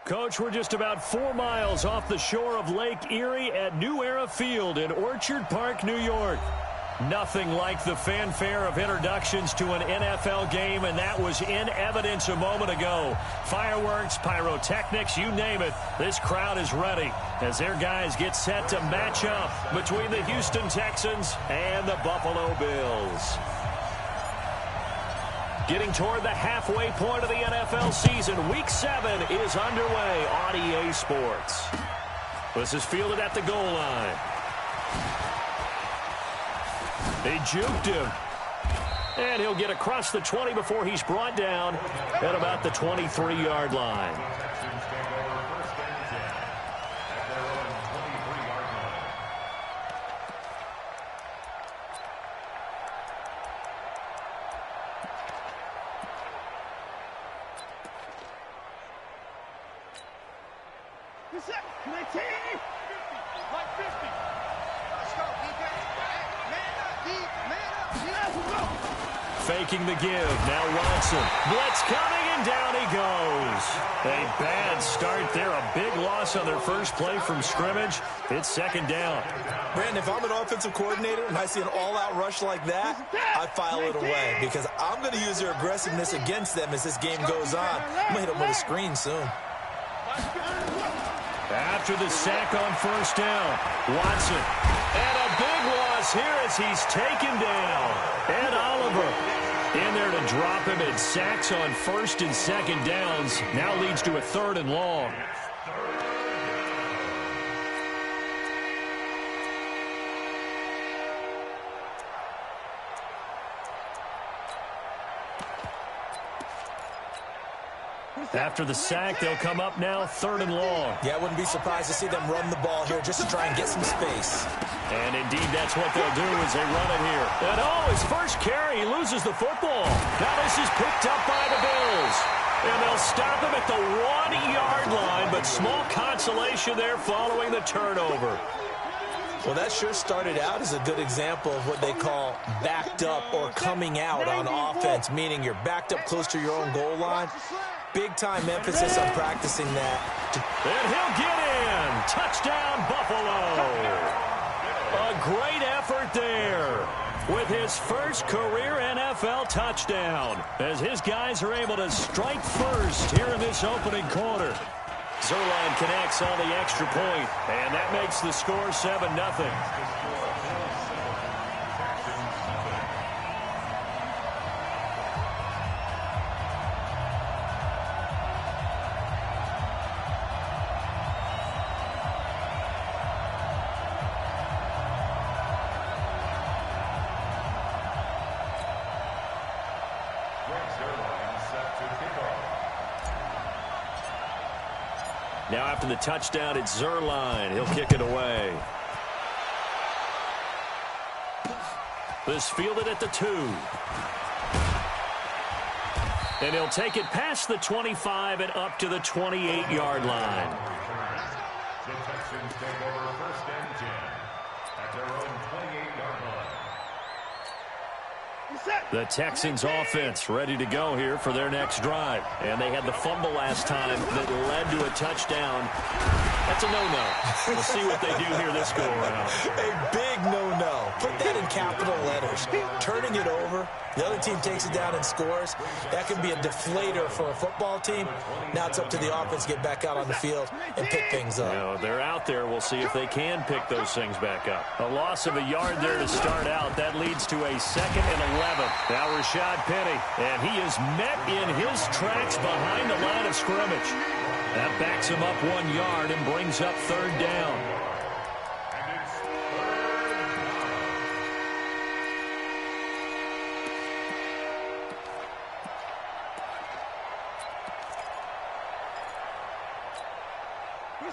Coach, we're just about 4 miles off the shore of Lake Erie at New Era Field in Orchard Park, New York. Nothing like the fanfare of introductions to an NFL game, and that was in evidence a moment ago. Fireworks, pyrotechnics, you name it. This crowd is ready as their guys get set to match up between the Houston Texans and the Buffalo Bills. Getting toward the halfway point of the NFL season, Week 7 is underway on EA Sports. This is fielded at the goal line. They juked him. And he'll get across the 20 before he's brought down at about the 23-yard line. Faking the give. Now Watson. Blitz coming, and down he goes. A bad start there. A big loss on their first play from scrimmage. It's second down. Brandon, if I'm an offensive coordinator and I see an all-out rush like that, I file it away because I'm going to use their aggressiveness against them as this game goes on. I'm going to hit them with a screen soon. After the sack on first down, Watson. And a big loss here as he's taken down. Ed Oliver in there to drop him, and sacks on first and second downs. Now leads to a 3rd and long. After the sack, they'll come up now 3rd and long. Yeah, I wouldn't be surprised to see them run the ball here just to try and get some space. And indeed, that's what they'll do as they run it here. And his first carry, he loses the football. Now this is picked up by the Bills. And they'll stop him at the 1-yard line, but small consolation there following the turnover. Well, that sure started out as a good example of what they call backed up or coming out on offense, meaning you're backed up close to your own goal line. Big-time emphasis on practicing that. And he'll get in. Touchdown, Buffalo. A great effort there with his first career NFL touchdown as his guys are able to strike first here in this opening quarter. Zerline connects on the extra point, and that makes the score 7-0. Now after the touchdown, it's Zerline. He'll kick it away. This fielded at the 2. And he'll take it past the 25 and up to the 28-yard line. The Texans take over 1st and 10 at their own 28-yard line. The Texans offense ready to go here for their next drive. And they had the fumble last time that led to a touchdown. That's a no-no. We'll see what they do here this go-around. A big no-no. Put that in capital letters. Turning it over, the other team takes it down and scores. That can be a deflator for a football team. Now it's up to the offense to get back out on the field and pick things up. Now, they're out there. We'll see if they can pick those things back up. A loss of a yard there to start out. That leads to a 2nd and 11. Now Rashad Penny, and he is met in his tracks behind the line of scrimmage. That backs him up 1 yard and brings up 3rd down.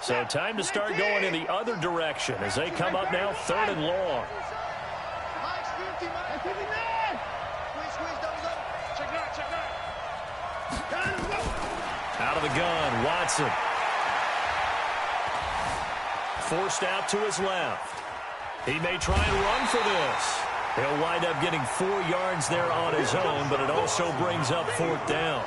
So time to start going in the other direction as they come up now 3rd and long. Out of the gun, Watson. Forced out to his left. He may try and run for this. He'll wind up getting 4 yards there on his own, but it also brings up 4th down.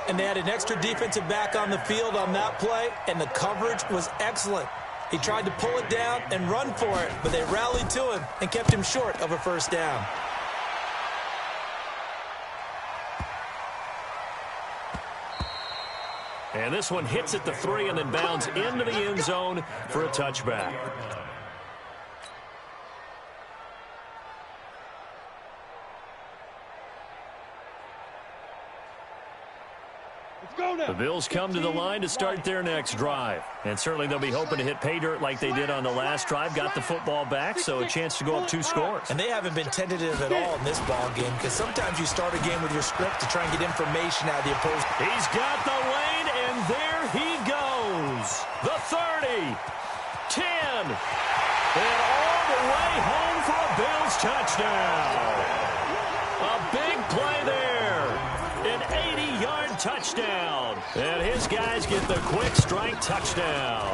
And they had an extra defensive back on the field on that play, and the coverage was excellent. He tried to pull it down and run for it, but they rallied to him and kept him short of a first down. And this one hits at the 3 and then bounds into the end zone for a touchback. The Bills come to the line to start their next drive. And certainly they'll be hoping to hit pay dirt like they did on the last drive. Got the football back, so a chance to go up 2 scores. And they haven't been tentative at all in this ball game, because sometimes you start a game with your script to try and get information out of the opposing. He's got the lane, and there he goes. The 30, 10, and all the way home for a Bills touchdown. A big play there. An 80-yard touchdown. And his guys get the quick strike touchdown.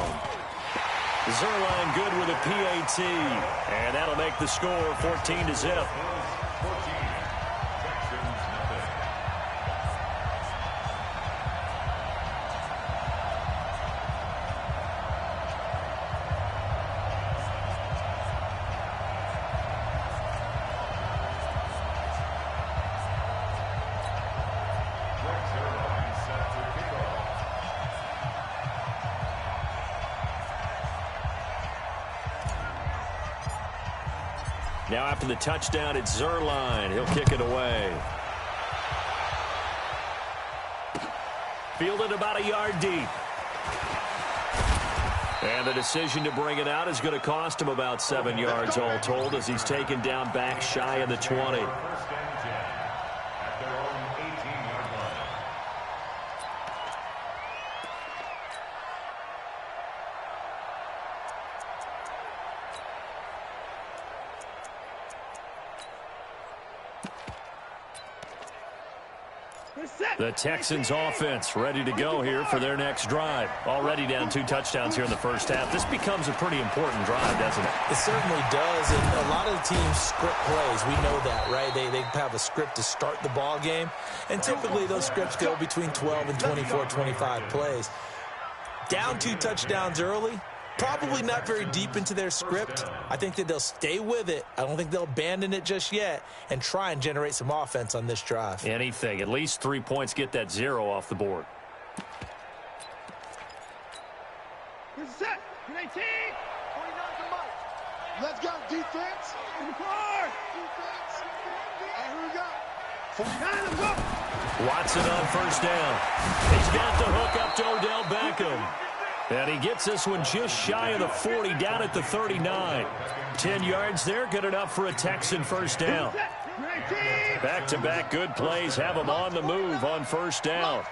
Zuerlein good with a PAT. And that'll make the score 14-0. Now after the touchdown, it's Zuerlein. He'll kick it away. Fielded about a yard deep. And the decision to bring it out is going to cost him about 7 yards all told, as he's taken down back shy of the 20. The Texans offense ready to go here for their next drive. Already down 2 touchdowns here in the first half. This becomes a pretty important drive, doesn't it? It certainly does, and a lot of the teams script plays. We know that, right? They have a script to start the ball game, and typically those scripts go between 12 and 24, 25 plays. Down 2 touchdowns early, probably not very deep into their script. I think that they'll stay with it. I don't think they'll abandon it just yet and try and generate some offense on this drive. Anything. At least 3 points, get that 0 off the board. Set. 18. 29 to Mike. Let's go. Defense. Defense. And here we go. 49, let's go. Watson on first down. He's got the hook up to Odell Beckham. And he gets this one just shy of the 40, down at the 39. 10 yards there, good enough for a Texan first down. Back-to-back good plays have him on the move on first down.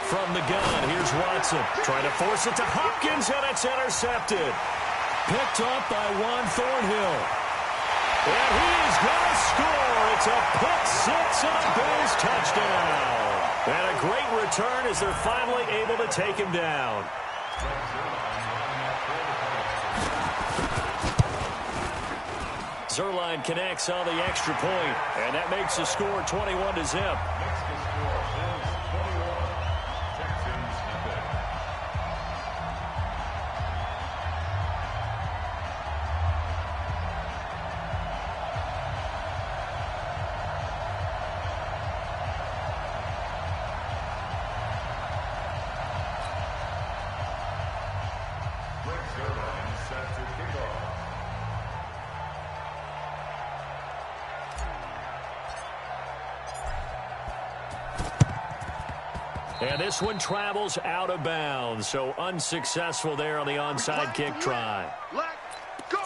From the gun, here's Watson. Trying to force it to Hopkins, and it's intercepted. Picked up by Juan Thornhill. And he is going to score. It's a pick six and a Bills touchdown. And a great return as they're finally able to take him down. Zuerlein connects on the extra point, and that makes the score 21-0. And this one travels out of bounds, so unsuccessful there on the onside kick try. Let's go.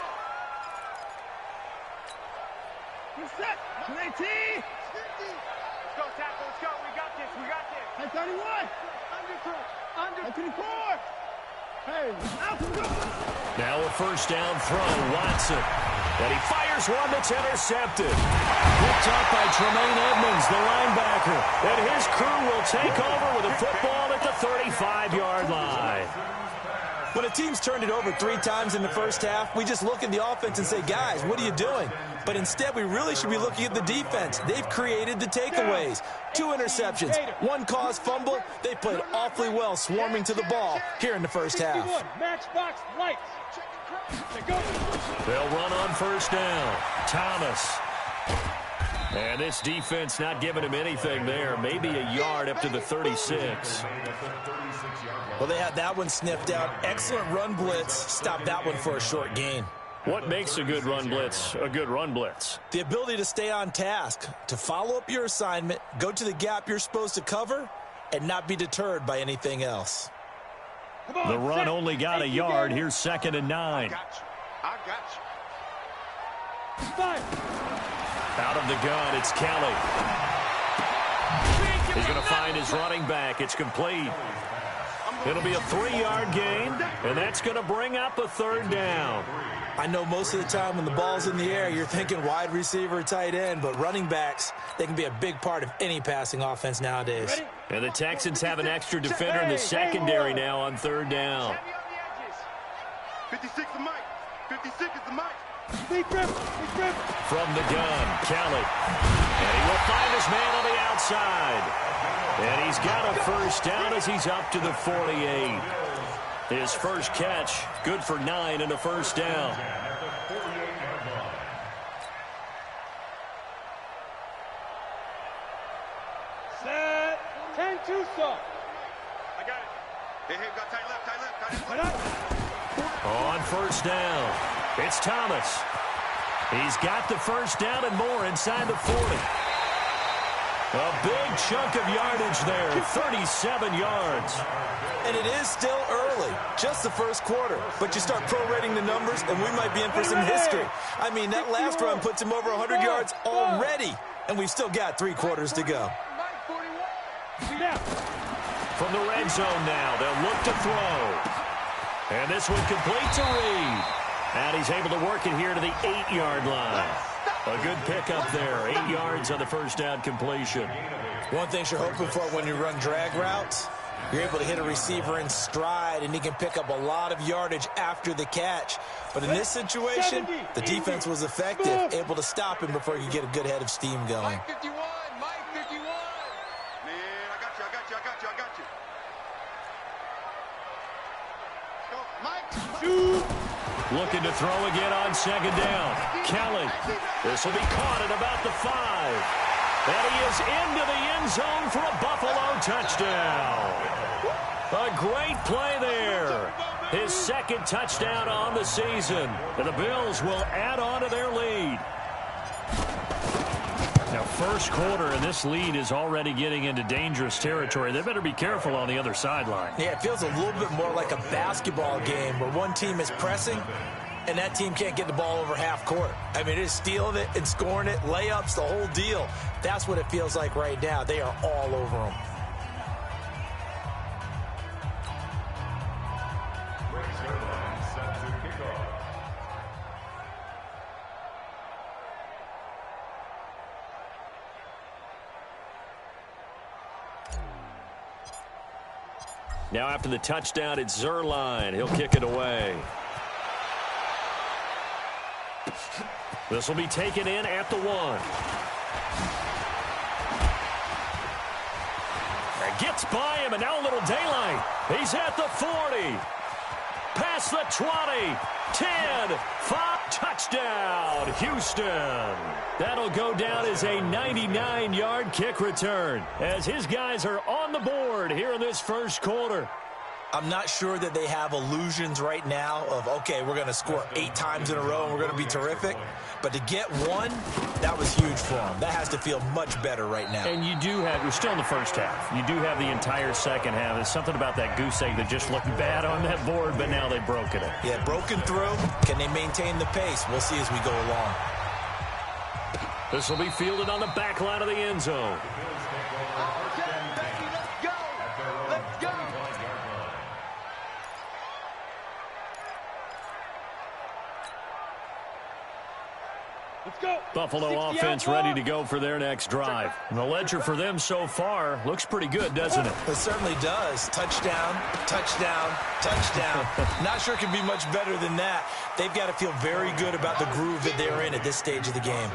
We're set. 19. Let's go, tackle. Let's go. We got this. We got this. At 31. Under 24. Hey, out to go. Now a first down throw, Watson. And he fires one that's intercepted. Picked up by Tremaine Edmonds, the linebacker. And his crew will take over with a football at the 35-yard line. When a team's turned it over 3 times in the first half, we just look at the offense and say, guys, what are you doing? But instead, we really should be looking at the defense. They've created the takeaways. 2 interceptions, 1 caused fumble. They played awfully well swarming to the ball here in the first half. Matchbox lights. They'll run on first down. Thomas. And this defense not giving him anything there. Maybe a yard up to the 36. Well, they had that one sniffed out. Excellent run blitz. Stopped that one for a short gain. What makes a good run blitz a good run blitz? The ability to stay on task, to follow up your assignment, go to the gap you're supposed to cover, and not be deterred by anything else. The run only got a yard. Here's 2nd and 9. I got you. 5. Out of the gun, it's Kelly. He's going to find his running back. It's complete. It'll be a 3-yard gain, and that's going to bring up a 3rd down. I know most of the time when the ball's in the air, you're thinking wide receiver, tight end, but running backs, they can be a big part of any passing offense nowadays. And the Texans have an extra defender in the secondary now on 3rd down. 56 is Mike. 56 is the Mike. From the gun, Kelly. And he will find his man on the outside. And he's got a 1st down as he's up to the 48. His first catch, good for 9 and a 1st down. Set. 10-2, sir. I got it. Hey, got tight left. On 1st down, it's Thomas. He's got the 1st down and more inside the 40. A big chunk of yardage there, 37 yards. And it is still early, just the first quarter. But you start prorating the numbers, and we might be in for some history. I mean, that last run puts him over 100 yards already, and we've still got 3 quarters to go. From the red zone now, they'll look to throw. And this one complete to Reed. And he's able to work it here to the 8-yard line. A good pickup there, 8 yards on the 1st down completion. One thing you're hoping for when you run drag routes, you're able to hit a receiver in stride, and he can pick up a lot of yardage after the catch. But in this situation, the defense was effective, able to stop him before he could get a good head of steam going. Mike 51. Man, I got you. Go, Mike. Shoot. Looking to throw again on 2nd down. Kelly. This will be caught at about the 5. And he is into the end zone for a Buffalo touchdown. A great play there. His 2nd touchdown on the season. And the Bills will add on to their lead. Now, 1st quarter, and this lead is already getting into dangerous territory. They better be careful on the other sideline. Yeah, it feels a little bit more like a basketball game where one team is pressing and that team can't get the ball over half court. I mean, it is stealing it and scoring it, layups, the whole deal. That's what it feels like right now. They are all over them. Now after the touchdown, it's Zerline. He'll kick it away. This will be taken in at the 1. And gets by him, and now a little daylight. He's at the 40. Past the 20. 10. 5. Touchdown, Houston. That'll go down as a 99-yard kick return as his guys are on the board here in this 1st quarter. I'm not sure that they have illusions right now of, okay, we're going to score 8 times in a row and we're going to be terrific. But to get 1, that was huge for them. That has to feel much better right now. And you do have, we're still in the 1st half. You do have the entire 2nd half. There's something about that goose egg that just looked bad on that board, but now they've broken it. Yeah, broken through. Can they maintain the pace? We'll see as we go along. This will be fielded on the back line of the end zone. Let's go. Buffalo offense ready to go for their next drive. And the ledger for them so far looks pretty good, doesn't it? It certainly does. Touchdown, touchdown, touchdown. Not sure it can be much better than that. They've got to feel very good about the groove that they're in at this stage of the game.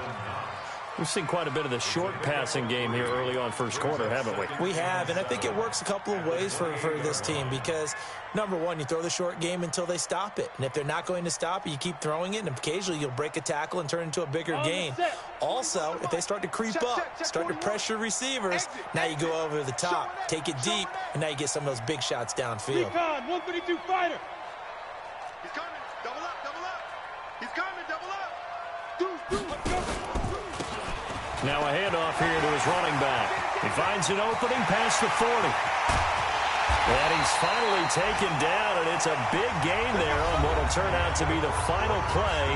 We've seen quite a bit of the short passing game here early on first quarter, haven't we? We have, and I think it works a couple of ways for this team because, number one, you throw the short game until they stop it. And if they're not going to stop it, you keep throwing it, and occasionally you'll break a tackle and turn it into a bigger gain. Also, if they start to creep up, start to pressure receivers, now you go over the top, take it deep, and now you get some of those big shots downfield. 132 fighter. He's coming. Double up, double up. He's coming, double up. Now a handoff here to his running back. He finds an opening past the 40. And he's finally taken down, and it's a big gain there on what will turn out to be the final play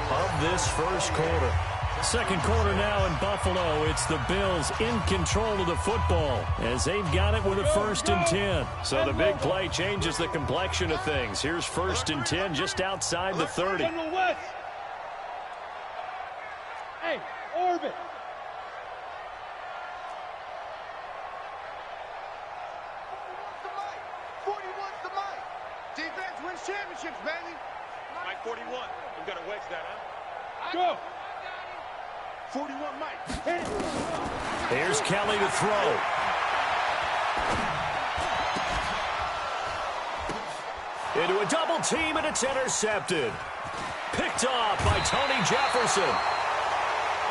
of this first quarter. Second quarter now in Buffalo. It's the Bills in control of the football as they've got it with a 1st and 10. So the big play changes the complexion of things. Here's 1st and 10 just outside the 30. Hey, orbit. Defense wins championships, baby. Mike 41. We've got to wedge that, huh? Go. 41, Mike. Hit it. Here's Kelly to throw. Into a double team, and it's intercepted. Picked off by Tony Jefferson.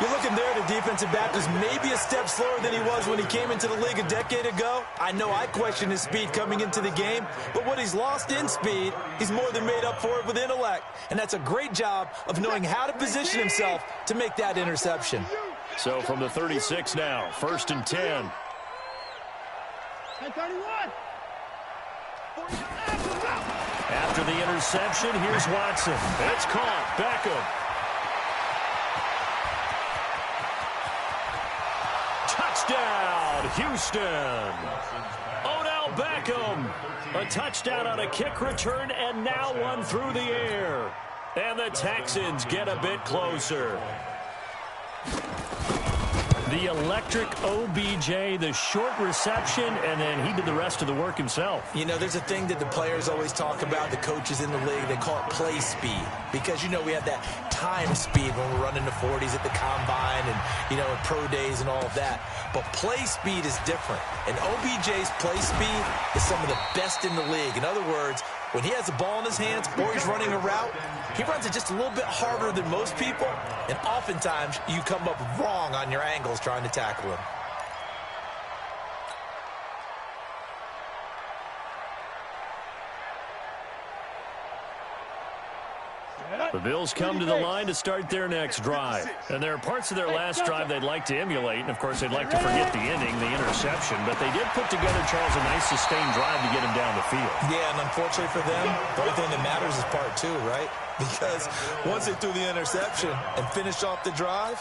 You're looking there, the defensive back was maybe a step slower than he was when he came into the league a decade ago. I know I questioned his speed coming into the game, but what he's lost in speed, he's more than made up for it with intellect. And that's a great job of knowing how to position himself to make that interception. So from the 36 now, 1st and 10. 31. After the interception, here's Watson. It's caught. Beckham. Touchdown, Houston. Odell Beckham. A touchdown on a kick return, and now one through the air. And the Texans get a bit closer. The electric OBJ, the short reception, and then he did the rest of the work himself. You know, there's a thing that the players always talk about, the coaches in the league, they call it play speed. Because, you know, we have that time speed when we're running the 40s at the combine and, you know, at pro days and all of that. But play speed is different. And OBJ's play speed is some of the best in the league. In other words, when he has the ball in his hands or he's running a route, he runs it just a little bit harder than most people, and oftentimes you come up wrong on your angles trying to tackle him. The Bills come to the line to start their next drive. And there are parts of their last drive they'd like to emulate. And, of course, they'd like to forget the ending, the interception. But they did put together, Charles, a nice sustained drive to get him down the field. Yeah, and unfortunately for them, the only thing that matters is part two, right? Because once they threw the interception and finished off the drive,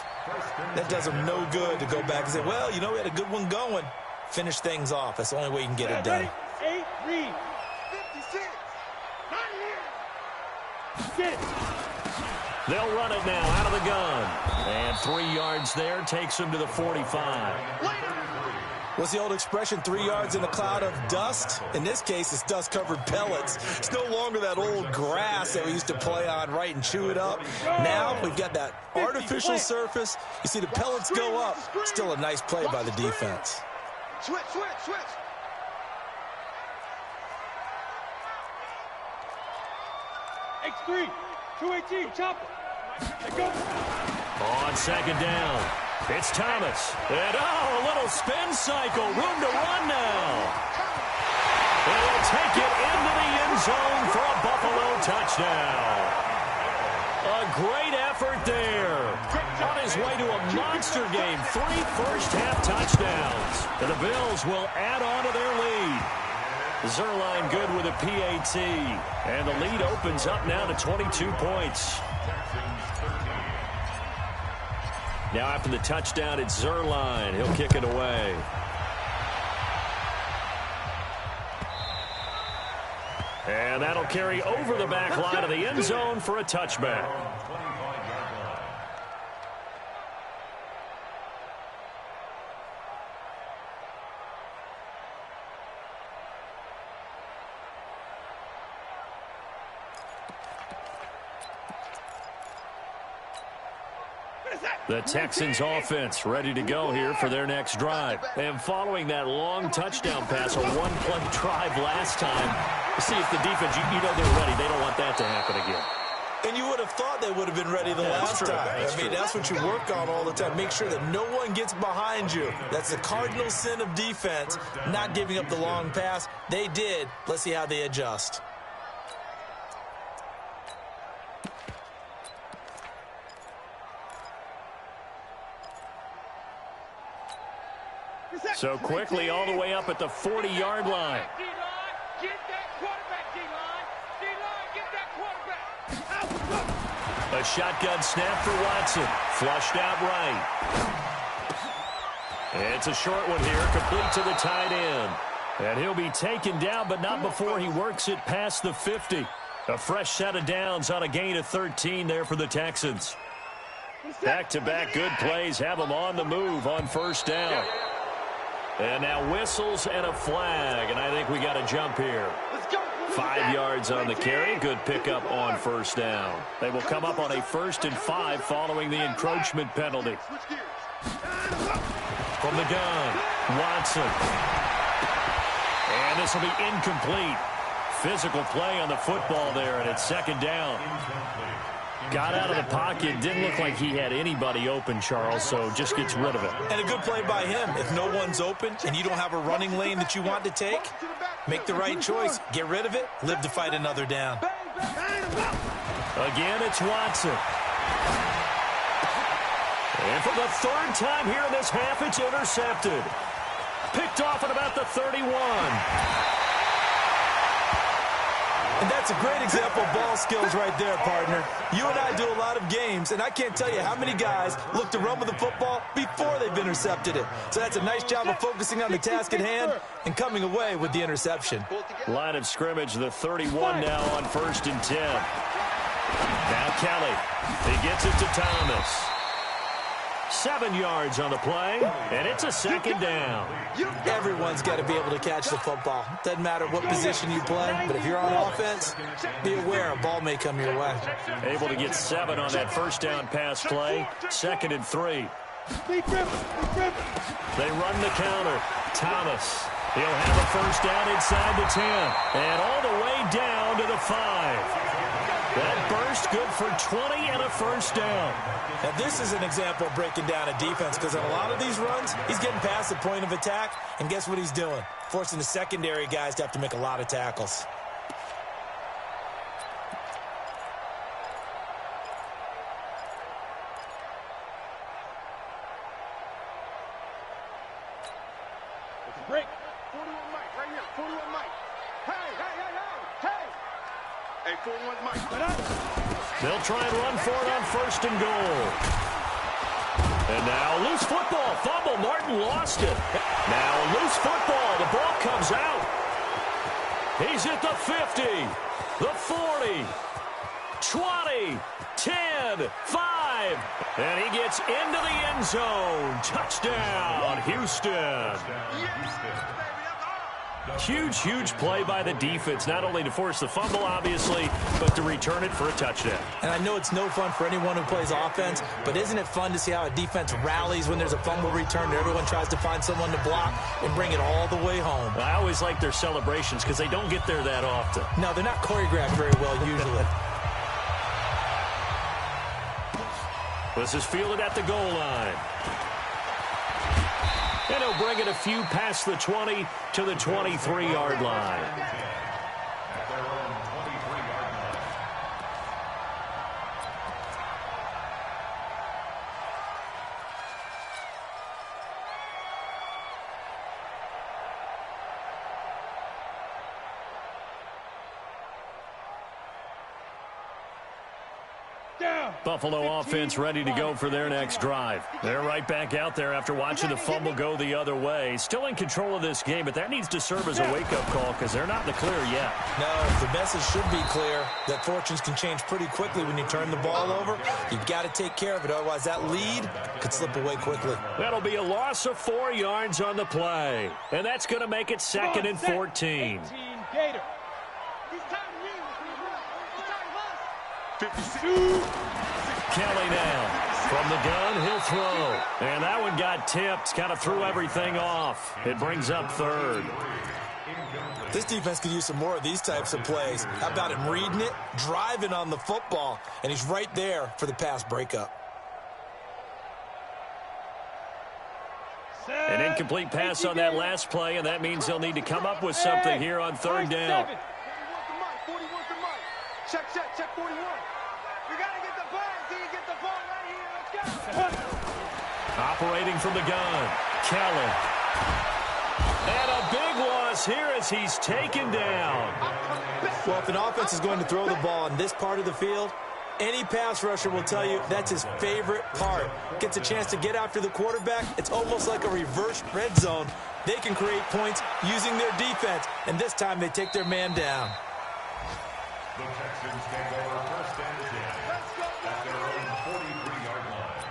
that does them no good to go back and say, well, you know, we had a good one going. Finish things off. That's the only way you can get it done. 8, read. 56. Not here. Get it. They'll run it now out of the gun. And 3 yards there takes them to the 45. What's the old expression, 3 yards in a cloud of dust? In this case, it's dust-covered pellets. It's no longer that old grass that we used to play on, right, and chew it up. Now we've got that artificial surface. You see the pellets go up. Still a nice play by the defense. Switch. X3, 218, chopper. Go. On second down, it's Thomas. And, a little spin cycle. Room to run now. And he'll take it into the end zone for a Buffalo touchdown. A great effort there. On his way to a monster game. 3 first-half touchdowns. And the Bills will add on to their lead. Zerline good with a PAT. And the lead opens up now to 22 points. Now after the touchdown, it's Zerline. He'll kick it away. And that'll carry over the back line of the end zone for a touchback. The Texans offense ready to go here for their next drive. And following that long touchdown pass, a one-play drive last time, see if the defense, you know they're ready. They don't want that to happen again. And you would have thought they would have been ready the last time. That's what you work on all the time. Make sure that no one gets behind you. That's the cardinal sin of defense, not giving up the long pass. They did. Let's see how they adjust. So quickly all the way up at the 40-yard line. Get that quarterback, D-line. D-line, get that quarterback. A shotgun snap for Watson. Flushed out right. It's a short one here, complete to the tight end. And he'll be taken down, but not before he works it past the 50. A fresh set of downs on a gain of 13 there for the Texans. Back-to-back good plays have them on the move on first down. And now whistles and a flag, and I think we got a jump here. 5 yards on the carry. Good pickup on first down. They will come up on a 1st and 5 following the encroachment penalty. From the gun, Watson. And this will be incomplete. Physical play on the football there, and it's 2nd down. Got out of the pocket. Didn't look like he had anybody open, Charles, so just gets rid of it. And a good play by him. If no one's open and you don't have a running lane that you want to take, make the right choice. Get rid of it. Live to fight another down. Again, it's Watson. And for the 3rd time here in this half, it's intercepted. Picked off at about the 31. And that's a great example of ball skills right there, partner. You and I do a lot of games, and I can't tell you how many guys look to run with the football before they've intercepted it. So that's a nice job of focusing on the task at hand and coming away with the interception. Line of scrimmage, the 31 now on 1st and 10. Now Kelly. He gets it to Thomas. 7 yards on the play, and it's a 2nd down. Everyone's got to be able to catch the football. Doesn't matter what position you play, but if you're on offense, be aware a ball may come your way. Able to get 7 on that first down pass play. 2nd and 3. They run the counter. Thomas. He'll have a first down inside the 10, and all the way down to the 5. That burst good for 20 and a first down. Now this is an example of breaking down a defense, because in a lot of these runs, he's getting past the point of attack, and guess what he's doing? Forcing the secondary guys to have to make a lot of tackles. Break. 41 Mike, right here. 41 Mike. Hey. Hey, 41 Mike. They'll try and run for it on 1st and goal. And now loose football. Fumble. Martin lost it. Now loose football. The ball comes out. He's at the 50, the 40, 20, 10, 5. And he gets into the end zone. Touchdown, Houston. Huge play by the defense, not only to force the fumble, obviously, but to return it for a touchdown. And I know it's no fun for anyone who plays offense, but isn't it fun to see how a defense rallies when there's a fumble return and everyone tries to find someone to block and bring it all the way home? I always like their celebrations because they don't get there that often. No, they're not choreographed very well usually. This is fielded at the goal line. And he'll bring it a few past the 20 to the 23-yard line. Buffalo offense ready to go for their next drive. They're right back out there after watching the fumble go the other way. Still in control of this game, but that needs to serve as a wake-up call because they're not in the clear yet. No, the message should be clear that fortunes can change pretty quickly when you turn the ball over. You've got to take care of it, otherwise that lead could slip away quickly. That'll be a loss of 4 yards on the play, and that's going to make it 2nd and 14. 52. Kelly now. From the gun, he'll throw. And that one got tipped, kind of threw everything off. It brings up third. This defense could use some more of these types of plays. How about him reading it, driving on the football, and he's right there for the pass breakup. An incomplete pass on that last play, and that means they'll need to come up with something here on third down. 41 to Mike. Check 41. We got to get the ball. Until you get the ball right here. Let's go. Operating from the gun, Kelly. And a big loss here as he's taken down. Well, if an offense is going to throw the ball in this part of the field, any pass rusher will tell you that's his favorite part. Gets a chance to get after the quarterback. It's almost like a reverse red zone. They can create points using their defense, and this time they take their man down. The Texans take over first and 10 at their own 43-yard line.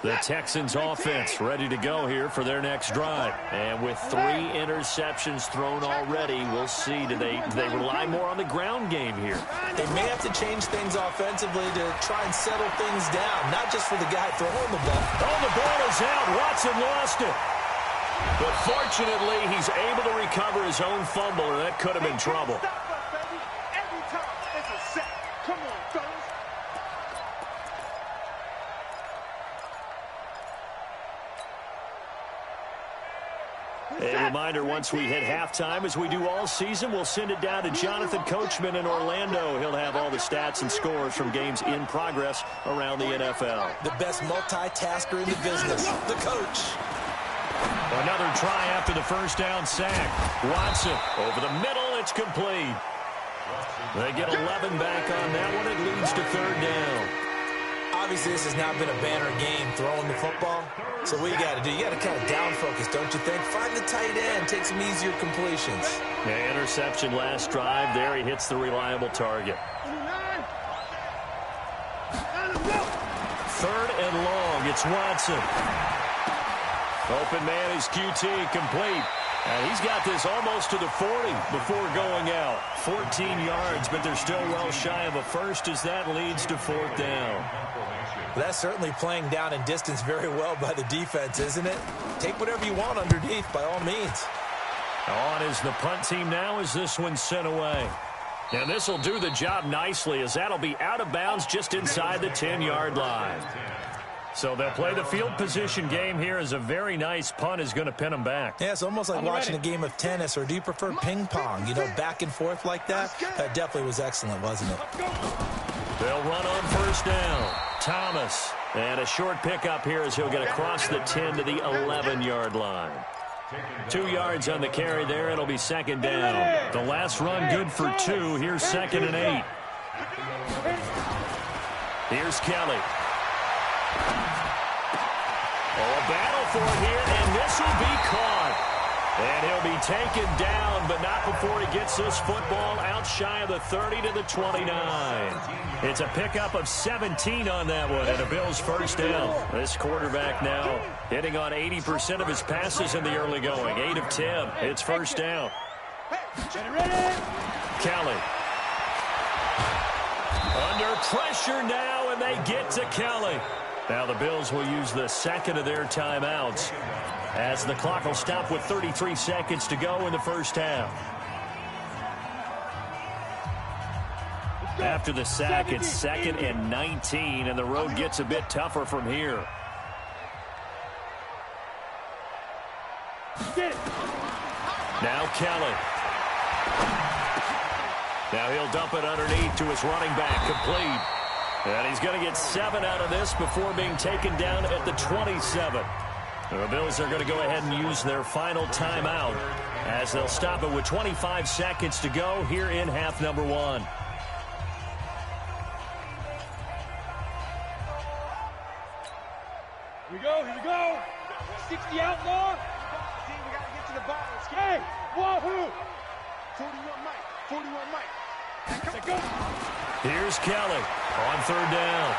The Texans offense ready to go here for their next drive. And with 3 interceptions thrown already, we'll see. Do they rely more on the ground game here? They may have to change things offensively to try and settle things down, not just for the guy throwing the ball. Oh, the ball is out. Watson lost it. But fortunately, he's able to recover his own fumble, or that could have been trouble. Stop us, baby. Every time it's a set. Come on, fellas. A reminder, once we hit halftime, as we do all season, we'll send it down to Jonathan Coachman in Orlando. He'll have all the stats and scores from games in progress around the NFL. The best multitasker in the business, the coach. Another try after the first down sack. Watson over the middle. It's complete. They get 11 back on that one. It leads to third down. Obviously, this has not been a banner game throwing the football. So what you got to do, you got to kind of down focus, don't you think? Find the tight end, take some easier completions. Yeah, interception last drive. There he hits the reliable target. Third and long. It's Watson. Open man is QT, complete. And he's got this almost to the 40 before going out. 14 yards, but they're still well shy of a first as that leads to fourth down. Well, that's certainly playing down in distance very well by the defense, isn't it? Take whatever you want underneath, by all means. On is the punt team now as this one's sent away. And this will do the job nicely as that'll be out of bounds just inside the 10-yard line. So they'll play the field position game here as a very nice punt is going to pin them back. Yeah, it's almost like watching a game of tennis, or do you prefer ping pong? You know, back and forth like that? That definitely was excellent, wasn't it? They'll run on first down. Thomas. And a short pickup here as he'll get across the 10 to the 11-yard line. 2 yards on the carry there. It'll be second down. The last run good for 2. Here's second and 8. Here's Kelly. Oh, a battle for it here, and this will be caught. And he'll be taken down, but not before he gets this football out shy of the 30 to the 29. It's a pickup of 17 on that one, and a Bills first down. This quarterback now hitting on 80% of his passes in the early going. 8 of 10. It's first down. Kelly. Under pressure now, and they get to Kelly. Now the Bills will use the second of their timeouts as the clock will stop with 33 seconds to go in the first half. After the sack, it's second and 19, and the road gets a bit tougher from here. Now Kelly. Now he'll dump it underneath to his running back, complete. And he's going to get 7 out of this before being taken down at the 27. The Bills are going to go ahead and use their final timeout as they'll stop it with 25 seconds to go here in half number 1. Here we go. 60 outlaw. See, we got to get to the ball. Hey, wahoo. 41 Mike. Here's Kelly on third down.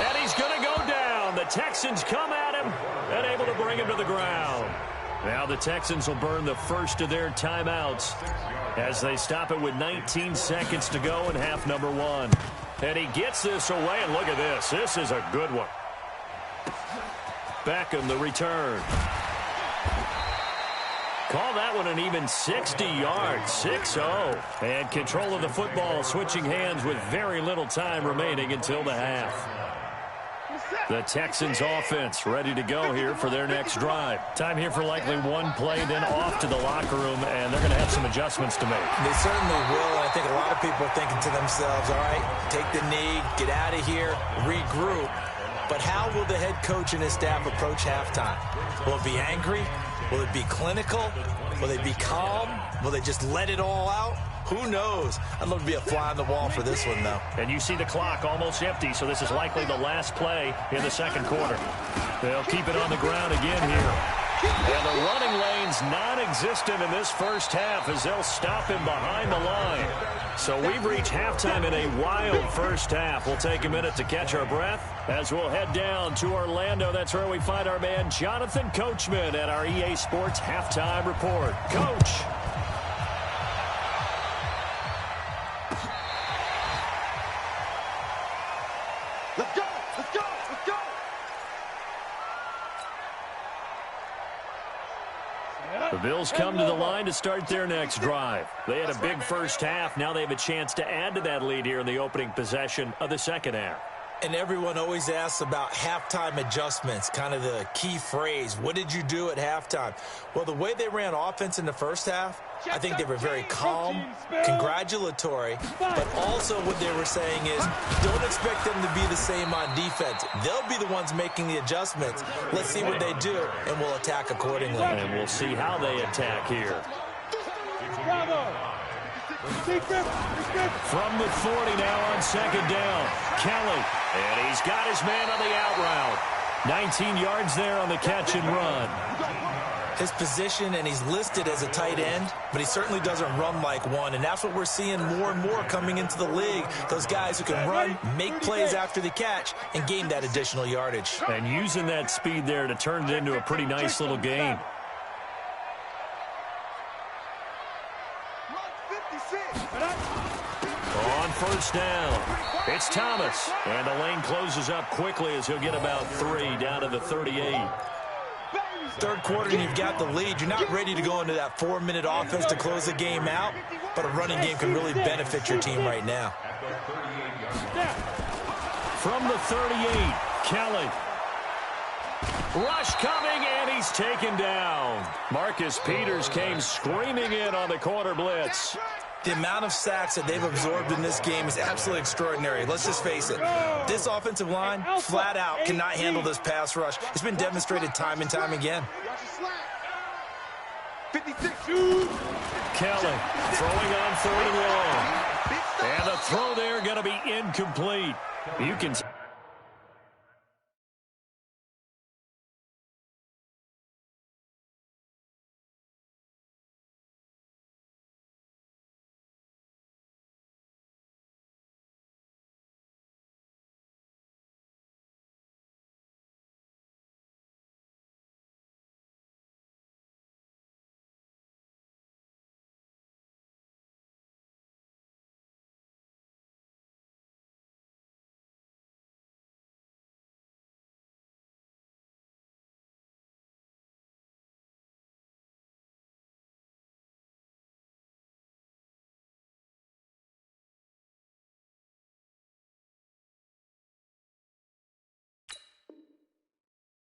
And he's going to go down. The Texans come at him and able to bring him to the ground. Now the Texans will burn the first of their timeouts as they stop it with 19 seconds to go in half number 1. And he gets this away, and look at this. This is a good one. Beckham, the return. Call that one an even 60 yards, 6-0. And control of the football, switching hands with very little time remaining until the half. The Texans offense ready to go here for their next drive. Time here for likely one play, then off to the locker room, and they're going to have some adjustments to make. They certainly will, and I think a lot of people are thinking to themselves, all right, take the knee, get out of here, regroup. But how will the head coach and his staff approach halftime? Will it be angry? Will it be clinical? Will they be calm? Will they just let it all out? Who knows? I'd love to be a fly on the wall for this one, though. And you see the clock almost empty, so this is likely the last play in the second quarter. They'll keep it on the ground again here. And the running lane's non-existent in this first half as they'll stop him behind the line. So we've reached halftime in a wild first half. We'll take a minute to catch our breath as we'll head down to Orlando. That's where we find our man Jonathan Coachman at our EA Sports Halftime Report. Coach. Let's go! Let's go! Let's go! The Bills come to the line to start their next drive. They had a big first half. Now they have a chance to add to that lead here in the opening possession of the second half. And everyone always asks about halftime adjustments, kind of the key phrase. What did you do at halftime? Well, the way they ran offense in the first half, I think they were very calm, congratulatory, but also what they were saying is don't expect them to be the same on defense. They'll be the ones making the adjustments. Let's see what they do, and we'll attack accordingly. And we'll see how they attack here. From the 40 now on second down. Kelly, and he's got his man on the out route. 19 yards there on the catch and run. His position, and he's listed as a tight end, but he certainly doesn't run like one, and that's what we're seeing more and more coming into the league. Those guys who can run, make plays after the catch, and gain that additional yardage. And using that speed there to turn it into a pretty nice little game. On first down, it's Thomas. And the lane closes up quickly as he'll get about 3 down to the 38. Third quarter, and you've got the lead. You're not ready to go into that 4-minute offense to close the game out, but a running game can really benefit your team right now. From the 38, Kelly. Rush coming, and he's taken down. Marcus Peters came screaming in on the corner blitz. The amount of sacks that they've absorbed in this game is absolutely extraordinary. Let's just face it. This offensive line, flat out, cannot handle this pass rush. It's been demonstrated time and time again. 56. Kelly throwing on 3rd and long. And the throw there going to be incomplete. You can...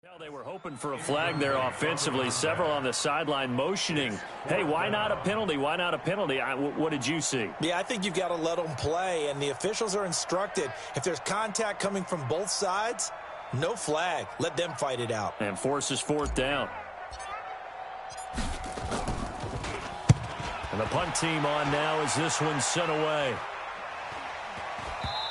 Well, they were hoping for a flag there offensively. Several on the sideline motioning. Hey, why not a penalty? Why not a penalty? What did you see? Yeah, I think you've got to let them play, and the officials are instructed. If there's contact coming from both sides, no flag. Let them fight it out. And forces 4th down. And the punt team on now as this one's sent away.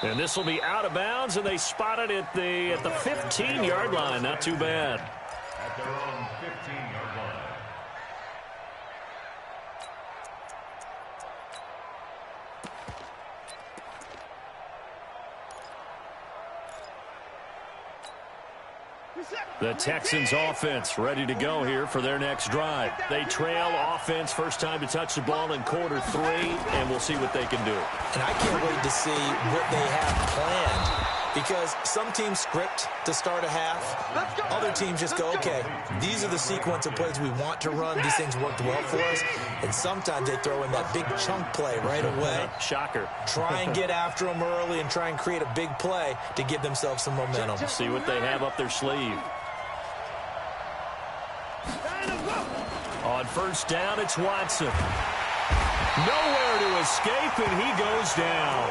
And this will be out of bounds, and they spot it at the 15-yard line. Not too bad. At their own 15-yard line. The Texans offense ready to go here for their next drive. They trail offense first time to touch the ball in quarter 3, and we'll see what they can do. And I can't wait to see what they have planned, because some teams script to start a half. Other teams just go, okay, these are the sequence of plays we want to run. These things worked well for us. And sometimes they throw in that big chunk play right away. Shocker. Try and get after them early and try and create a big play to give themselves some momentum. See what they have up their sleeve. On first down, it's Watson. Nowhere to escape, and he goes down.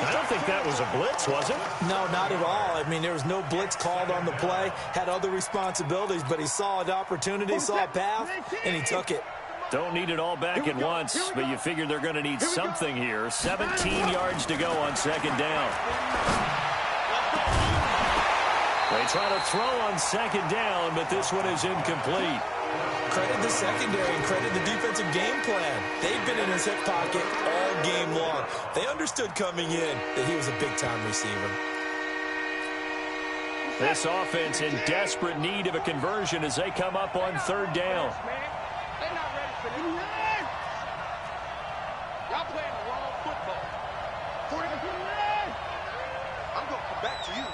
I don't think that was a blitz, was it? No, not at all. I mean, there was no blitz called on the play. Had other responsibilities, but he saw an opportunity, saw a path, and he took it. Don't need it all back at once, but you figure they're going to need something here. 17 yards to go on second down. They try to throw on second down, but this one is incomplete. Credit the secondary and credit the defensive game plan. They've been in his hip pocket all game long. They understood coming in that he was a big-time receiver. This offense in desperate need of a conversion as they come up on third down. They're not ready for this. Y'all playing the wrong football. I'm going to come back to you.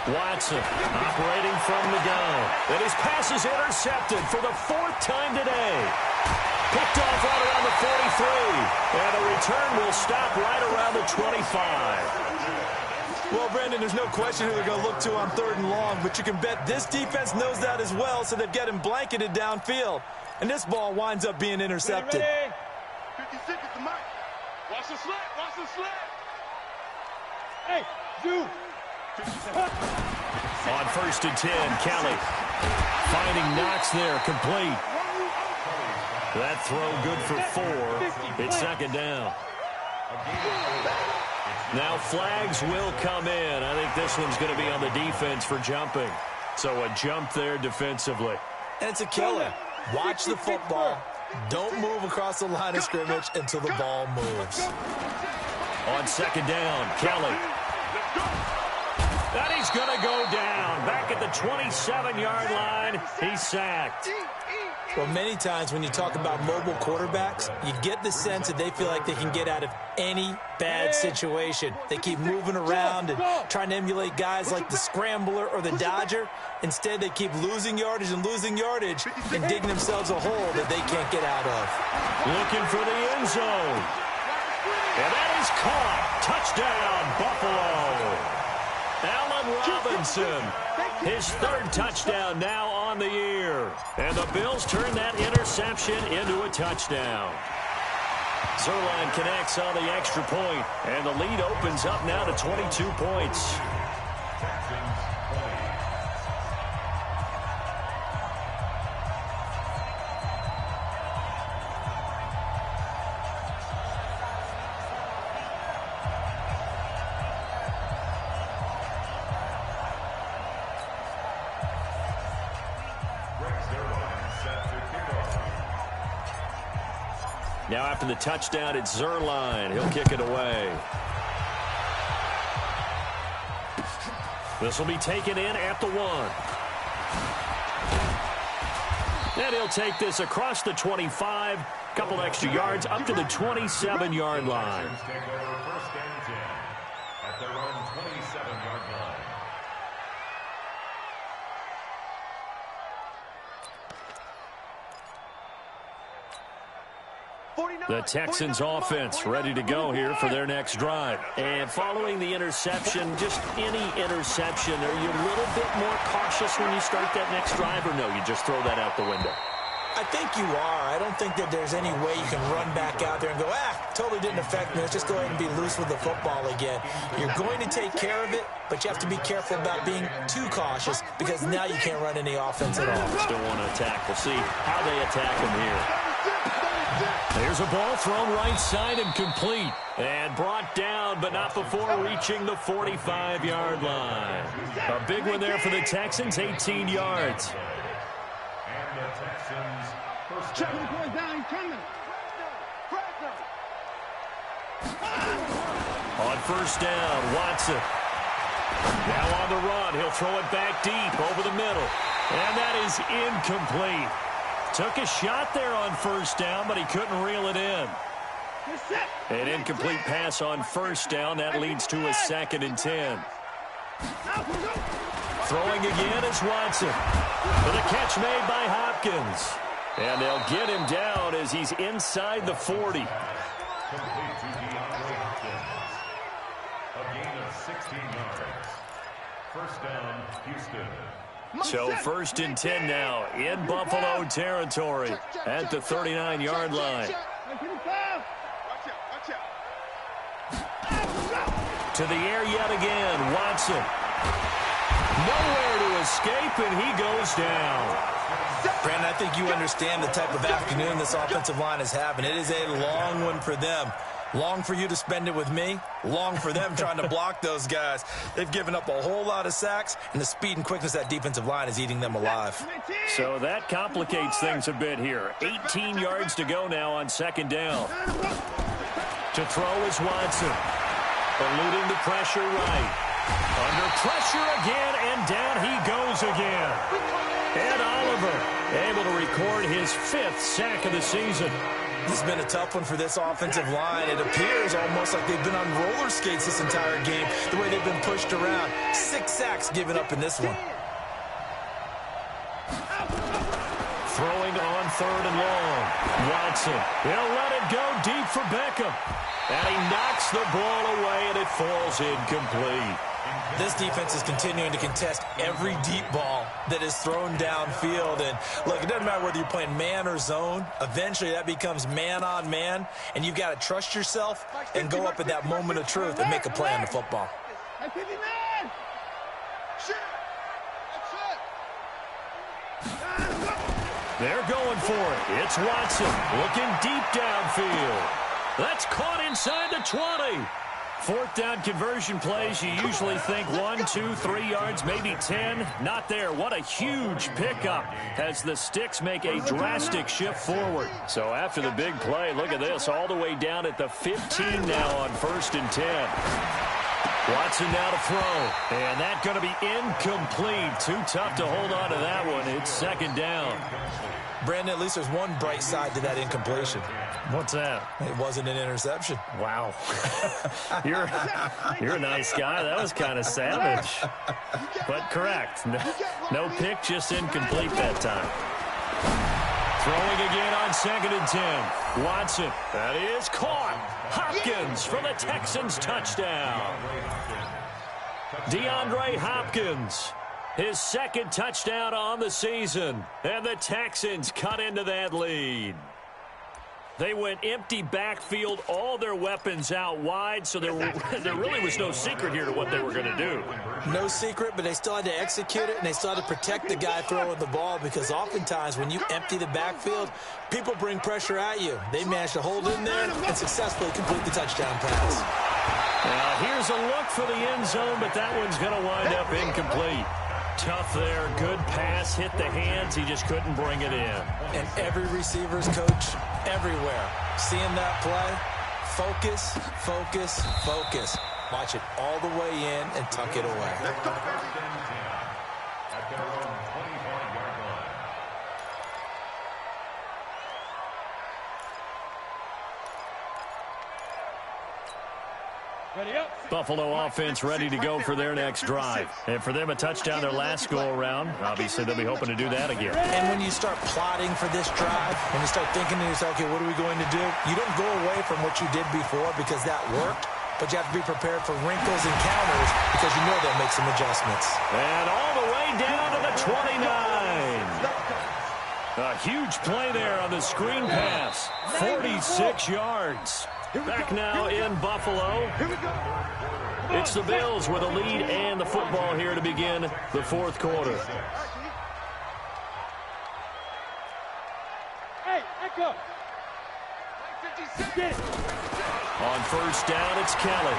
Watson operating from the gun. And his pass is intercepted for the 4th time today. Picked off right around the 43. And the return will stop right around the 25. Well, Brandon, there's no question who they're going to look to on third and long, but you can bet this defense knows that as well, so they've got him blanketed downfield. And this ball winds up being intercepted. Ready? 50 seconds to mark. Watch the slap. Watch the slap. Hey, dude. On first and 10, Kelly finding Knox there, complete. That throw good for 4. It's second down. Now flags will come in. I think this one's going to be on the defense for jumping. So a jump there defensively. And it's a killer. Watch the football. Don't move across the line of scrimmage until the ball moves. On second down, Kelly. And he's going to go down. Back at the 27-yard line, he's sacked. Well, many times when you talk about mobile quarterbacks, you get the sense that they feel like they can get out of any bad situation. They keep moving around and trying to emulate guys like the Scrambler or the Dodger. Instead, they keep losing yardage and digging themselves a hole that they can't get out of. Looking for the end zone. And that is caught. Touchdown, Buffalo. Allen Robinson, his 3rd touchdown now on the year. And the Bills turn that interception into a touchdown. Zerline connects on the extra point, and the lead opens up now to 22 points. Now after the touchdown, it's Zerline. He'll kick it away. This will be taken in at the 1. And he'll take this across the 25. Couple extra yards up to the 27-yard line. Take over first and 10 at their own 27-yard line. The Texans offense ready to go here for their next drive. And following the interception, just any interception, are you a little bit more cautious when you start that next drive, or no, you just throw that out the window? I think you are. I don't think that there's any way you can run back out there and go, totally didn't affect me. Let's just go ahead and be loose with the football again. You're going to take care of it, but you have to be careful about being too cautious because now you can't run any offense at all. Still want to attack. We'll see how they attack him here. There's a ball thrown right side and complete. And brought down, but not before reaching the 45-yard line. A big one there for the Texans, 18 yards. And the Texans first Check down. the boy down, he's coming. On first down, Watson. Now on the run, he'll throw it back deep over the middle. And that is incomplete. Took a shot there on first down, but he couldn't reel it in. An incomplete pass on first down. That leads to a 2nd and 10. Throwing again is Watson. With a catch made by Hopkins. And they'll get him down as he's inside the 40. Complete to DeAndre Hopkins. A gain of 16 yards. First down, Houston. So 1st and 10 now in Buffalo territory at the 39-yard line. To the air yet again, Watson. Nowhere to escape, and he goes down. Brandon, I think you understand the type of afternoon this offensive line is having. It is a long one for them. Long for you to spend it with me. Long for them trying to block those guys. They've given up a whole lot of sacks, and the speed and quickness of that defensive line is eating them alive. So that complicates things a bit here. 18 yards to go now on 2nd down. To throw is Watson. Eluding the pressure right. Under pressure again, and down he goes again. Ed Oliver able to record his 5th sack of the season. This has been a tough one for this offensive line. It appears almost like they've been on roller skates this entire game, the way they've been pushed around. 6 sacks given up in this one. Throwing on 3rd and long. Watson. He'll let it go deep for Beckham. And he knocks the ball away, and it falls incomplete. This defense is continuing to contest every deep ball that is thrown downfield. And, look, it doesn't matter whether you're playing man or zone. Eventually, that becomes man-on-man, and you've got to trust yourself and go up at that moment of truth and make a play on the football. They're going for it. It's Watson looking deep downfield. That's caught inside the 20. 4th down conversion plays, you usually think 1, 2, 3 yards, maybe 10. Not there. What a huge pickup as the Sticks make a drastic shift forward. So after the big play, look at this, all the way down at the 15 now on 1st and 10. Watson now to throw, and that's going to be incomplete. Too tough to hold on to that one. It's 2nd down. Brandon, at least there's one bright side to that incompletion. What's that? It wasn't an interception. Wow. You're a nice guy. That was kind of savage. But correct. No pick, just incomplete that time. Throwing again on 2nd and 10. Watson. That is caught. Hopkins for the Texans touchdown. DeAndre Hopkins. His 2nd touchdown on the season. And the Texans cut into that lead. They went empty backfield, all their weapons out wide, so there really was no secret here to what they were going to do. No secret, but they still had to execute it, and they still had to protect the guy throwing the ball, because oftentimes when you empty the backfield, people bring pressure at you. They managed to hold in there and successfully complete the touchdown pass. Now here's a look for the end zone, but that one's going to wind up incomplete. Tough there. Good pass. Hit the hands. He just couldn't bring it in. And every receiver's coach everywhere seeing that play. Focus, focus, focus. Watch it all the way in and tuck it away. At their own 25-yard line. Buffalo offense ready to go for their next drive. And for them, a touchdown their last go-around. Obviously, they'll be hoping to do that again. And when you start plotting for this drive, when you start thinking to yourself, okay, what are we going to do? You don't go away from what you did before because that worked, but you have to be prepared for wrinkles and counters because you know they'll make some adjustments. And all the way down to the 29. A huge play there on the screen pass. 46 yards. Back now in Buffalo. It's the Bills with a lead and the football here to begin the 4th quarter. Hey, Echo. On 1st down, it's Kelly.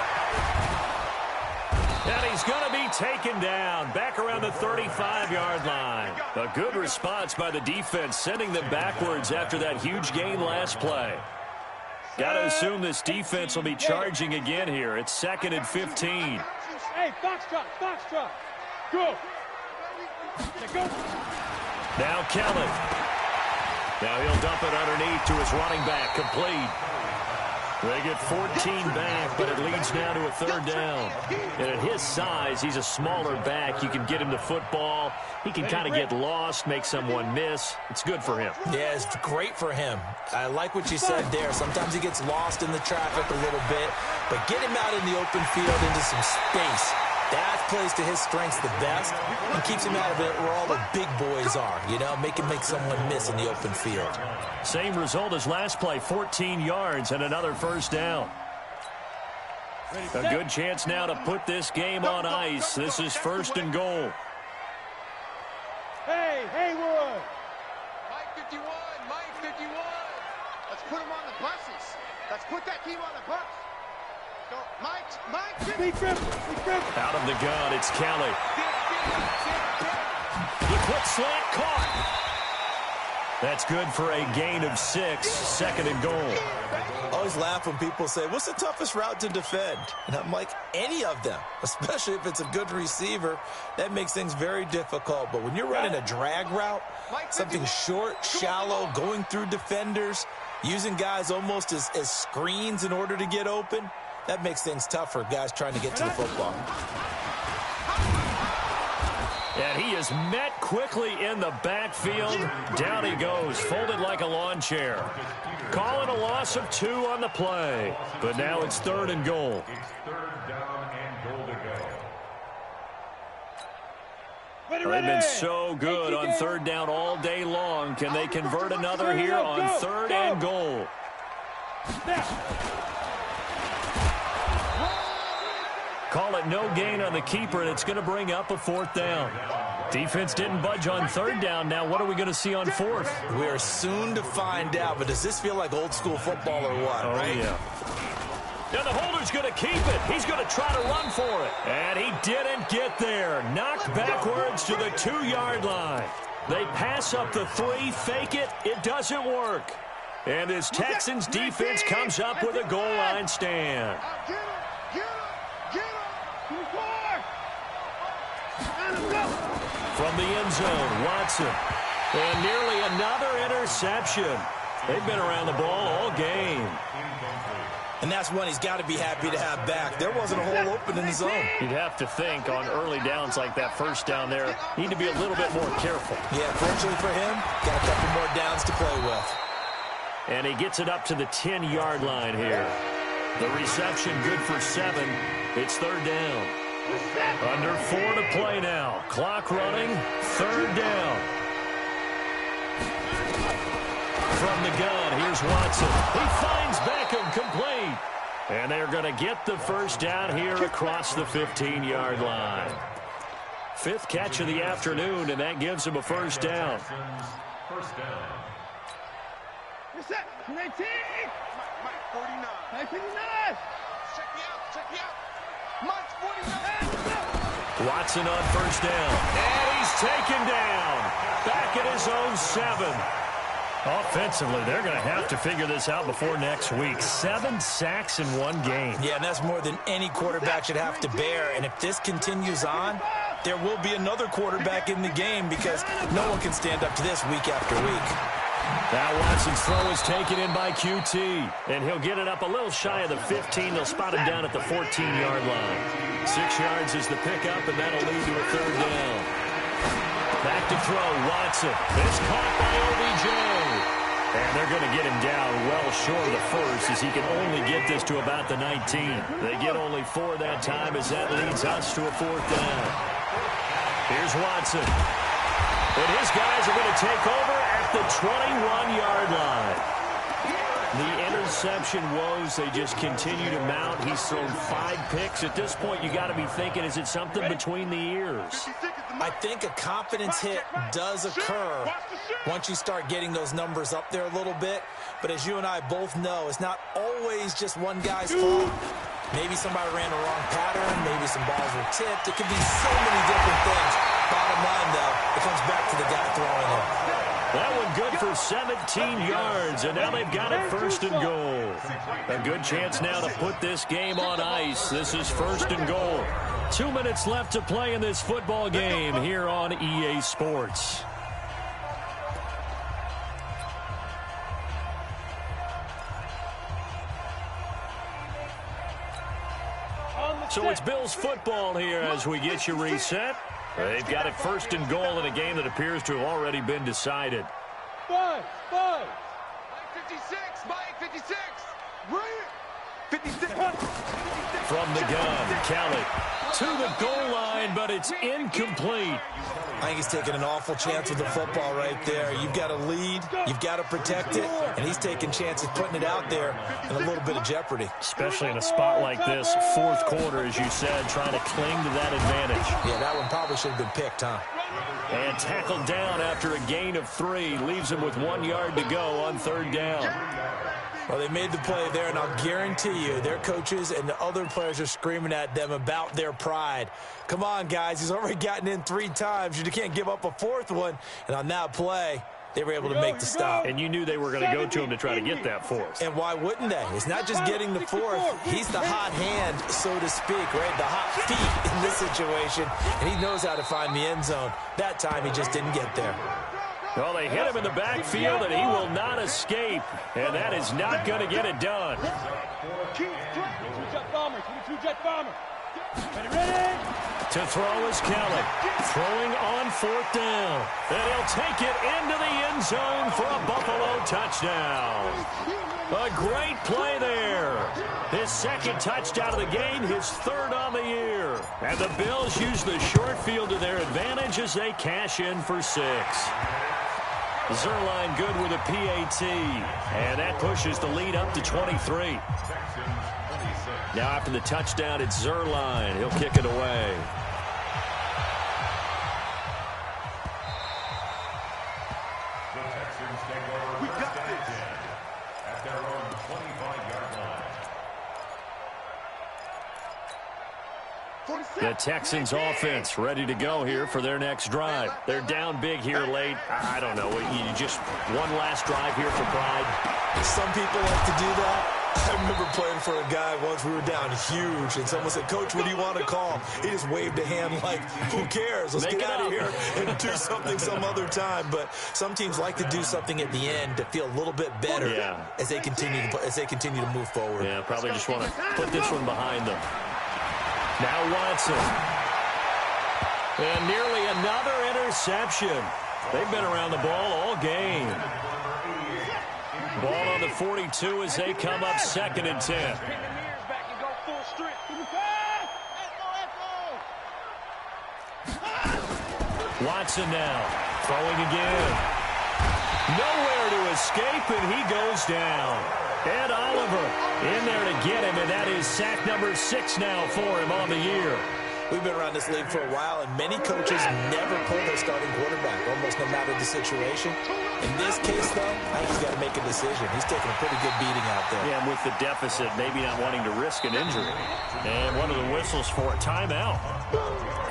And he's going to be taken down back around the 35-yard line. A good response by the defense, sending them backwards after that huge gain last play. Got to assume this defense will be charging again here. It's 2nd and 15. Hey, foxtrot, foxtrot. Go. Go. Now Kelly. Now he'll dump it underneath to his running back, complete. They get 14 back, but it leads now to a third down. And at his size, he's a smaller back. You can get him the football. He can kind of get lost, make someone miss. It's good for him. Yeah, it's great for him. I like what you said there. Sometimes he gets lost in the traffic a little bit, but get him out in the open field into some space. That plays to his strengths the best and keeps him out of it where all the big boys are, you know, make someone miss in the open field. Same result as last play, 14 yards and another first down. A good chance now to put this game on ice. This is first and goal. Hey, Haywood. Mike 51, Mike 51. Let's put him on the buses. Let's put that team on the bus. Go, Mike. Big grip. Out of the gun, it's Kelly. The quick slant caught. That's good for a gain of 6, second and goal. I always laugh when people say, what's the toughest route to defend? And I'm like, any of them, especially if it's a good receiver. That makes things very difficult. But when you're running a drag route, something short, shallow, going through defenders, using guys almost as screens in order to get open, that makes things tough for guys trying to get to the football. And he is met quickly in the backfield. Down he goes, folded like a lawn chair. Calling a loss of 2 on the play. But now it's third and goal. It's third down and goal to go. They've been so good on third down all day long. Can they convert another here on third and goal? Call it no gain on the keeper, and it's going to bring up a fourth down. Defense didn't budge on third down. Now what are we going to see on fourth? We're soon to find out, but does this feel like old school football or what, right? Yeah. Now the holder's going to keep it. He's going to try to run for it. And he didn't get there. Knocked backwards to the 2-yard line. They pass up the 3, fake it. It doesn't work. And this Texans defense comes up with a goal line stand. From the end zone, Watson. And nearly another interception. They've been around the ball all game. And that's one he's got to be happy to have back. There wasn't a hole open in the zone. You'd have to think on early downs like that first down there, need to be a little bit more careful. Yeah, fortunately for him, got a couple more downs to play with. And he gets it up to the 10-yard line here. The reception good for 7. It's third down. Under 4 to play now. Clock running. Third down. From the gun, here's Watson. He finds Beckham, complete. And they're going to get the first down here across the 15-yard line. 5th catch of the afternoon, and that gives him a first down. First down. You're set. 19. Mike 49. Mike 59. Check me out. Mike 49. Watson on first down. And he's taken down. Back at his own 7. Offensively, they're going to have to figure this out before next week. 7 sacks in one game. Yeah, and that's more than any quarterback should have to bear. And if this continues on, there will be another quarterback in the game because no one can stand up to this week after week. Now Watson's throw is taken in by QT. And he'll get it up a little shy of the 15. They'll spot him down at the 14-yard line. 6 yards is the pickup, and that'll lead to a third down. Back to throw, Watson. It's caught by OBJ. And they're going to get him down well short of the first as he can only get this to about the 19. They get only 4 that time as that leads us to a fourth down. Here's Watson. And his guys are going to take over at the 21-yard line. The interception woes, they just continue to mount. He's thrown 5 picks. At this point, you got to be thinking, is it something between the ears? I think a confidence hit does occur once you start getting those numbers up there a little bit. But as you and I both know, it's not always just one guy's fault. Maybe somebody ran a wrong pattern. Maybe some balls were tipped. It could be so many different things. Bottom line, though, it comes back to the guy throwing it. That one good for 17 yards, and now they've got it first and goal. A good chance now to put this game on ice. This is first and goal. 2 minutes left to play in this football game here on EA Sports. So it's Bills football here as we get you reset. They've got it first and goal in a game that appears to have already been decided. Five. Mike 56, Mike 56. Bring it. 56. From the gun, Kelly to the goal line, but it's incomplete. I think he's taking an awful chance with the football right there. You've got to lead, you've got to protect it, and he's taking chances putting it out there in a little bit of jeopardy. Especially in a spot like this, fourth quarter, as you said, trying to cling to that advantage. Yeah, that one probably should have been picked, huh? And tackled down after a gain of 3. Leaves him with 1 yard to go on third down. Well, they made the play there, and I'll guarantee you their coaches and the other players are screaming at them about their pride. Come on, guys. He's already gotten in 3 times. You can't give up a 4th one. And on that play, they were able to make the stop. And you knew they were going to go to him to try to get that 4th. And why wouldn't they? It's not just getting the 4th. He's the hot hand, so to speak, right? The hot feet in this situation. And he knows how to find the end zone. That time, he just didn't get there. Well, they hit him in the backfield, and he will not escape. And that is not going to get it done. Two-jet bomber. Two-jet bomber. Ready? To throw is Kelly. Throwing on fourth down. And he'll take it into the end zone for a Buffalo touchdown. A great play there. His second touchdown of the game, his 3rd on the year. And the Bills use the short field to their advantage as they cash in for 6. Zerline good with a PAT. And that pushes the lead up to 23. Now after the touchdown, it's Zerline. He'll kick it away. The Texans take over first and 10 at their own 25-yard line. The Texans offense ready to go here for their next drive. They're down big here late. I don't know. You just one last drive here for pride. Some people like to do that. I remember playing for a guy once. We were down huge, and someone said, "Coach, what do you want to call?" He just waved a hand like, "Who cares? Let's get out of here and do something some other time." But some teams like to do something at the end to feel a little bit better as they continue to move forward. Yeah, probably just want to put this one behind them. Now Watson. And nearly another interception. They've been around the ball all game. Ball on the 42 as they come up 2nd and 10. Watson now. Throwing again. Nowhere to escape, and he goes down. Ed Oliver in there to get him, and that is sack number 6 now for him on the year. We've been around this league for a while, and many coaches never pull their starting quarterback, almost no matter the situation. In this case, though, I think he's got to make a decision. He's taking a pretty good beating out there. Yeah, and with the deficit, maybe not wanting to risk an injury. And one of the whistles for a timeout.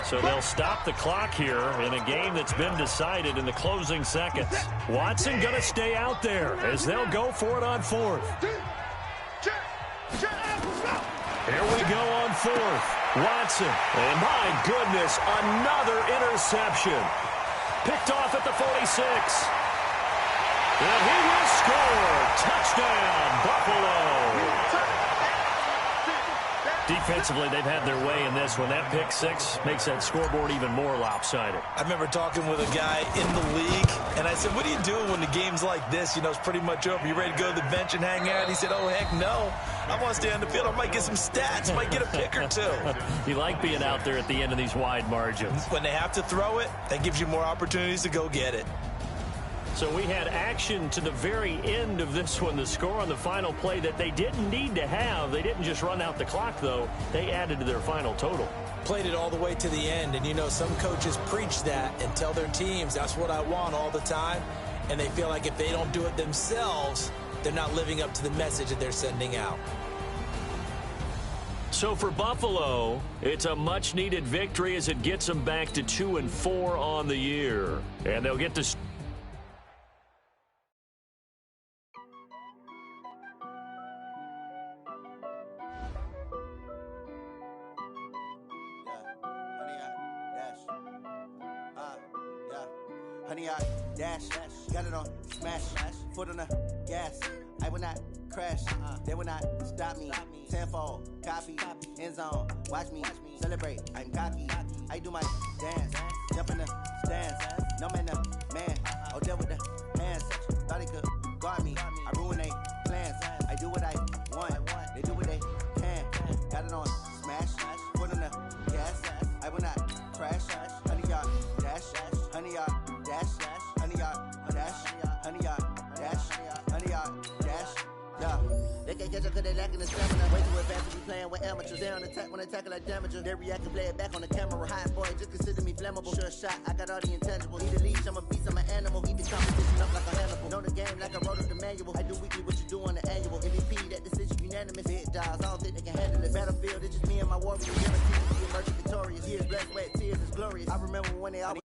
So they'll stop the clock here in a game that's been decided in the closing seconds. Watson going to stay out there as they'll go for it on 4th. Here we go on 4th. Watson, and my goodness, another interception. Picked off at the 46. And he will score. Touchdown, Buffalo. Defensively, they've had their way in this one. That pick 6 makes that scoreboard even more lopsided. I remember talking with a guy in the league, and I said, "What are you doing when the game's like this? You know, it's pretty much over. You ready to go to the bench and hang out?" He said, "Oh, heck no. I want to stay on the field. I might get some stats. Might get a pick or 2. You like being out there at the end of these wide margins. When they have to throw it, that gives you more opportunities to go get it. So we had action to the very end of this one. The score on the final play that they didn't need to have. They didn't just run out the clock, though. They added to their final total. Played it all the way to the end. And, you know, some coaches preach that and tell their teams, that's what I want all the time. And they feel like if they don't do it themselves, they're not living up to the message that they're sending out. So for Buffalo, it's a much-needed victory as it gets them back to 2-4 on the year. And they'll get to... 100 yard dash. Got it on smash. Foot on the gas. I will not crash. They will not stop me. Tenfold, copy, end zone. Watch me celebrate. I'm cocky. I do my dance. Jump in the stands. No man, the man. Oh, deal with the hands. Thought he could guard me. I ruin they plans. I do what I want. They do what they can. Got it on smash. Foot on the gas. I will not crash. 100 yard dash. 100 yard dash. 100 yard dash. 100 yard dash. 100 yard dash. Yeah. They can't catch up cause they lacking the stamina. Way too advanced to be playing with amateurs. They on attack when they tackle like damages. They react and play it back on the camera. Hot boy, just consider me flammable. Sure shot, I got all the intangibles. Need a leash, I'm a beast, I'm an animal. Eat the competition up like a Hannibal. Know the game like I wrote up the manual. I do weekly what you do on the annual. MVP, that decision unanimous. Big dials, I don't think they can handle it. Battlefield, it's just me and my warriors. Guaranteed to be emerging victorious. Years, blood, sweat, tears, it's glorious. I remember when they all